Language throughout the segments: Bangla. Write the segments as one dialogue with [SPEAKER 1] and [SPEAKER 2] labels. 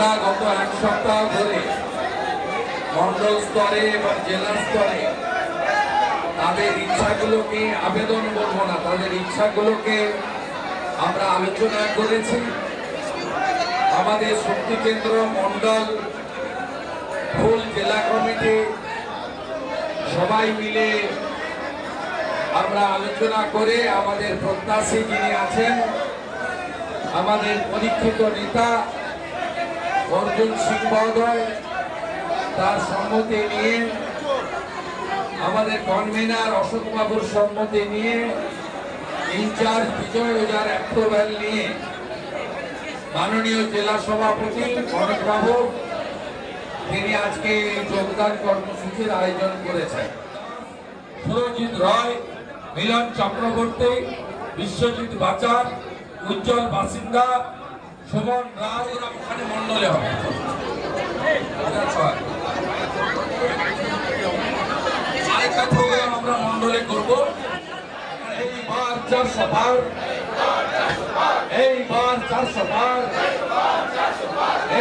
[SPEAKER 1] আমরা গত এক সপ্তাহ ধরে মন্ডল স্তরে এবং জেলা স্তরে তাদের ইচ্ছাগুলোকে, আবেদন বলবো না, তাদের ইচ্ছাগুলোকে আমরা আলোচনা করেছি। আমাদের শক্তি কেন্দ্র, মন্ডল, ফুল জেলা কমিটি সবাই মিলে আমরা আলোচনা করে আমাদের প্রত্যাশী যিনি আছেন, আমাদের পরীক্ষিত নেতা অর্জুন সিং মহোদয়, তার সম্মতি নিয়ে, আমাদের কনভেনার অশোক বাবুর সম্মতি নিয়ে, ইনচার্জ বিজয় ওজার অ্যাপ্রুভাল নিয়ে মাননীয় জেলা সভাপতি অনেক বাবু তিনি আজকে যোগদান কর্মসূচির আয়োজন করেছেন। সুরজিৎ রয়, মিলন চক্রবর্তী, বিশ্বজিৎ বাচার, উজ্জ্বল বাসিন্দা, সুমন রাও, ওরা ওখানে মন্ডলে হবে। আরেকটা প্রোগ্রাম আমরা মন্ডলে করবো। এইবার 400 বার, এইবার 400 বার,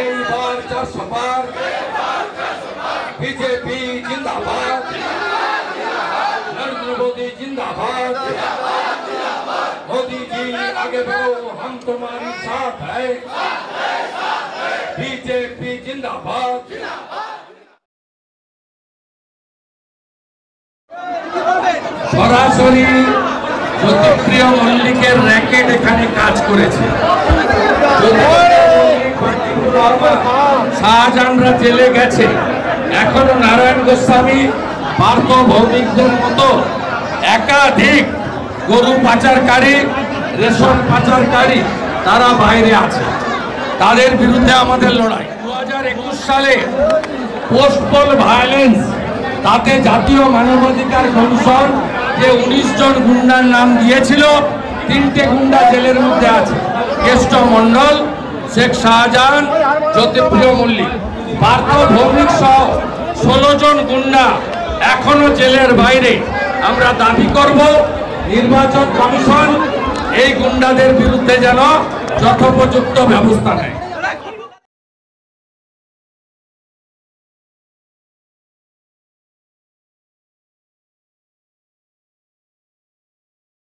[SPEAKER 1] এইবার 400 বার, बीजेपी जिंदाबाद, नरेंद्र मोदी जिंदाबाद, मोदी जी आगे बढ़ो हम तुम्हारी साथ है, बीजेपी जिंदाबाद। সরাসরি জ্যোতিপ্রিয় মল্লিকের র্যাকেট এখানে কাজ করেছে। শাহজাহানরা জেলে গেছে, এখনো নারায়ণ গোস্বামী, পার্থ ভৌমিকদের মতো একাধিক গরু পাচারকারী, রেশন পাচারকারী তারা বাইরে আছে। তাদের বিরুদ্ধে আমাদের লড়াই। 2021 সালে পোস্টপোল ভায়োলেন্স, তাতে জাতীয় মানবাধিকার কমিশন যে 19 জন গুন্ডার নাম দিয়েছিল, 3টে গুন্ডা জেলের মধ্যে আছে। কেষ্ট মন্ডল, শেখ শাহজাহান, জ্যোতিপ্রিয় মল্লিক, পার্থ ভৌমিক সহ 16 জন গুন্ডা এখনো জেলের বাইরে। আমরা দাবি করব নির্বাচন কমিশন এই গুন্ডাদের বিরুদ্ধে যেন যথোপযুক্ত ব্যবস্থা নেয়।